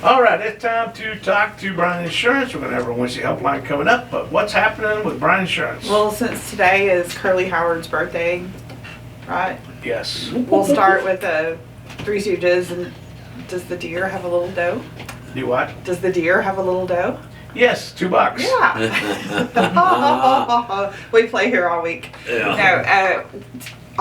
All right, it's time to talk to Bryan Insurance. We're going to have our Wednesday helpline coming up, but what's happening with Bryan Insurance? Well, since today is Curly Howard's birthday, right? Yes. We'll start with the Three Stooges. And does the deer have a little doe? Do what? Does the deer have a little doe? Yes, $2. Yeah. We play here all week. Yeah. No,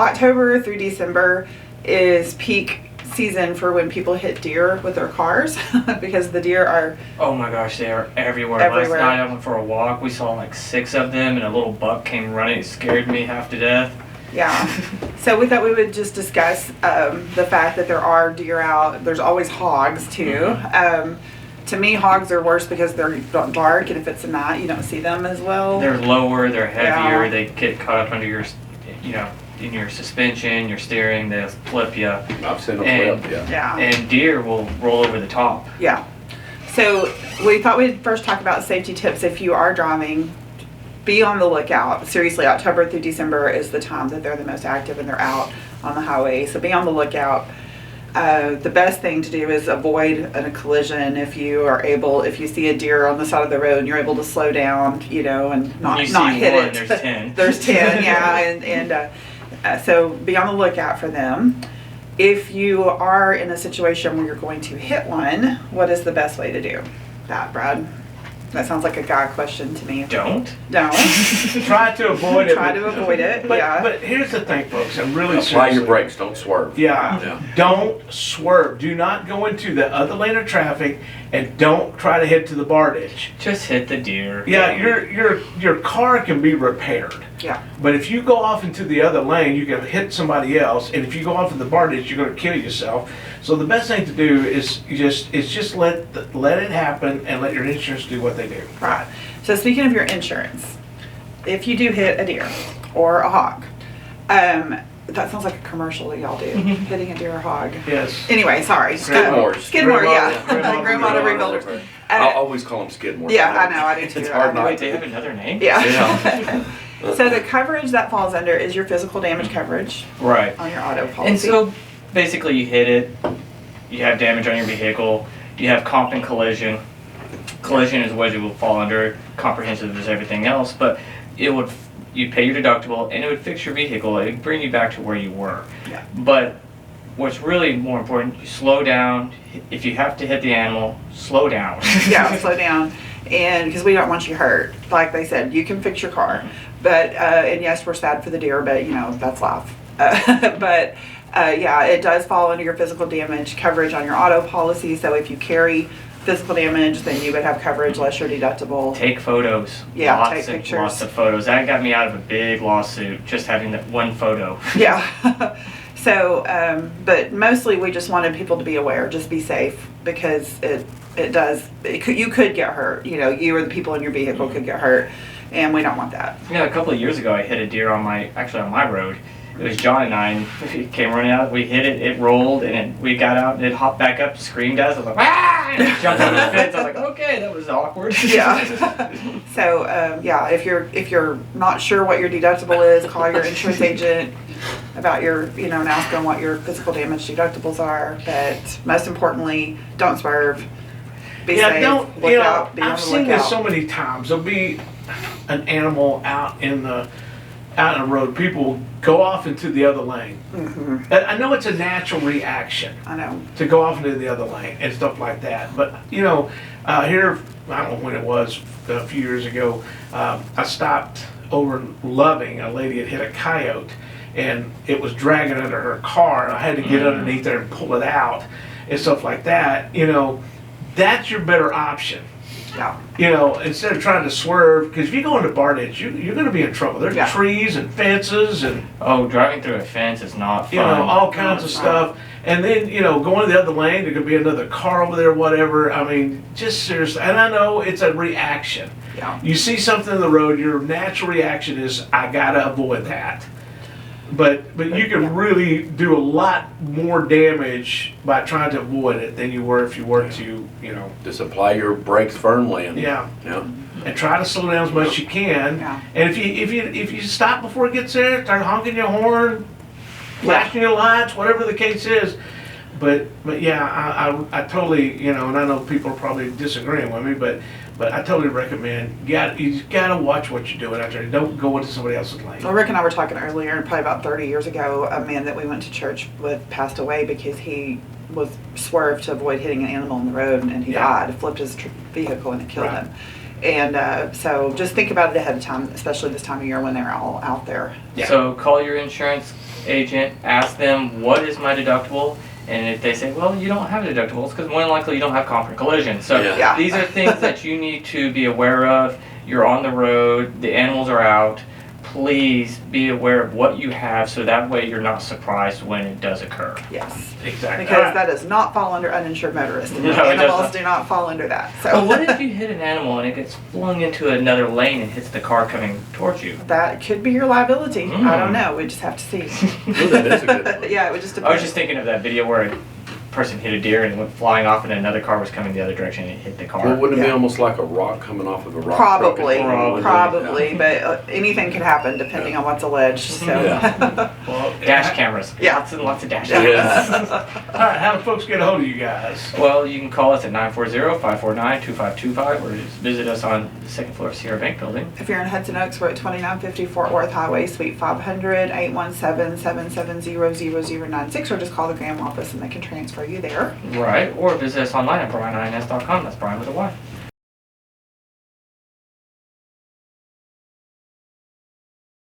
October through December is peak season for when people hit deer with their cars because the deer are Oh my gosh, they are everywhere. Everywhere. Last night I went for a walk. We saw like 6 of them, and a little buck came running. It scared me half to death. yeah. So we thought we would just discuss the fact that there are deer out. There's always hogs too. To me, hogs are worse because they're dark, and if it's a night, you don't see them as well. They're lower, they're heavier, Yeah. They get caught up under your, in your suspension, your steering, they'll flip you. I've seen them And- flip, yeah. Yeah. And deer will roll over the top. Yeah. So we thought we'd first talk about safety tips. If you are driving, be on the lookout. Seriously, October through December is the time that they're the most active and they're out on the highway. So be on the lookout. The best thing to do is avoid a collision if you see a deer on the side of the road and you're able to slow down, and not You see hit one, it. there's 10. There's 10, yeah. So be on the lookout for them. If you are in a situation where you're going to hit one, what is the best way to do that, Brad? That sounds like a guy question to me. Don't. Don't. Try to avoid it. Try to avoid it, But, yeah. but here's the thing, folks. I'm really Apply your seriously- brakes, don't swerve. Yeah. Yeah. Don't swerve. Do not go into the other lane of traffic, and don't try to hit to the bar ditch. Just hit the deer. Yeah, your car can be repaired. Yeah. But if you go off into the other lane, you can hit somebody else, and if you go off in the bar ditch, you're going to kill yourself. So the best thing to do is just let it happen and let your insurance do what they do. Right. So speaking of your insurance, if you do hit a deer or a hog, that sounds like a commercial that y'all do, hitting a deer or hog. Yes. Anyway, sorry. Skidmores. Skidmore, yeah. Grandma- Grandma Rebuilders. I always call them Skidmores. Yeah, I know, I do too. It's hard I not Wait, they to. have another name? Yeah. So the coverage that falls under is your physical damage coverage Right. on your auto policy. And so basically you hit it, you have damage on your vehicle, you have comp and collision. Collision is what it will fall under, comprehensive is everything else, but you pay your deductible and it would fix your vehicle, it would bring you back to where you were. Yeah. But what's really more important, you slow down. If you have to hit the animal, slow down. Yeah, slow down. And because we don't want you hurt. Like they said, you can fix your car. But, and yes, we're sad for the deer, but that's life. But yeah, it does fall under your physical damage coverage on your auto policy. So if you carry physical damage, then you would have coverage less your deductible. Take photos. Yeah, lots take and pictures. Lots of photos. That got me out of a big lawsuit, just having that one photo. Yeah. So, but mostly we just wanted people to be aware, just be safe, because you could get hurt. You or the people in your vehicle could get hurt, and we don't want that. Yeah, a couple of years ago I hit a deer on my road. It was John and I, and he came running out, we hit it rolled, and we got out, and it hopped back up, screamed at us, I was like, ah! And it jumped on the fence, I was like, okay, that was awkward. Yeah. So, yeah, if you're not sure what your deductible is, call your insurance agent about and ask them what your physical damage deductibles are. But most importantly, don't swerve. Be safe. Look out. Be on I've the seen this lookout. so many times. There'll be an animal out in the road. People go off into the other lane. Mm-hmm. I know it's a natural reaction I know. to go off into the other lane and stuff like that. But here, I don't know when it was, a few years ago, I stopped over in Loving. A lady had hit a coyote, and it was dragging under her car. And I had to get underneath there and pull it out and stuff like that. That's your better option. Yeah. Instead of trying to swerve, because if you go into bar ditch, you're going to be in trouble. There's trees and fences and Oh, driving through a fence is not fun. all kinds of stuff. And then going to the other lane, there could be another car over there, whatever. I mean, just seriously. And I know it's a reaction. Yeah. You see something in the road, your natural reaction is, I gotta avoid that. But you can really do a lot more damage by trying to avoid it than you were if you were to, Just apply your brakes firmly and Yeah. Yeah. and try to slow down as much as you can. Yeah. And if you stop before it gets there, start honking your horn, flashing your lights, whatever the case is, But yeah, I totally, you know, and I know people are probably disagreeing with me, but I totally recommend, you gotta watch what you're doing out there. Don't go into somebody else's lane. Well, Rick and I were talking earlier, probably about 30 years ago, a man that we went to church with passed away because he was swerved to avoid hitting an animal on the road, and he died, flipped his vehicle, and it killed him. And so just think about it ahead of time, especially this time of year when they're all out there. Yeah. So call your insurance agent, ask them, what is my deductible? And if they say, well, you don't have deductibles, because more than likely you don't have comp and collision. So Yeah. these are things that you need to be aware of. You're on the road, the animals are out. Please be aware of what you have so that way you're not surprised when it does occur. Yes. Exactly. Because that does not fall under uninsured motorists. And No, it does animals not. do not fall under that. So But what if you hit an animal and it gets flung into another lane and hits the car coming towards you? that could be your liability. I don't know. We just have to see. Ooh, that is a good one. Yeah, it would just depend. I was just thinking of that video where a person hit a deer and it went flying off and another car was coming the other direction and it hit the car. Well, wouldn't it be Yeah. almost like a rock coming off of a rock? Probably, truck? probably, but anything can happen depending on what's alleged. So, Yeah. Well, Dash cameras. Yeah. Lots and lots of dash Yeah. cameras. All right, how do folks get a hold of you guys? Well, you can call us at 940-549-2525 or just visit us on the second floor of Sierra Bank Building. if you're in Hudson Oaks, we're at 2950 Fort Worth Highway, Suite 500, 817-770-0096, or just call the Graham office and they can transfer you there. Right. Or visit us online at bryanins.com. That's Brian with a Y.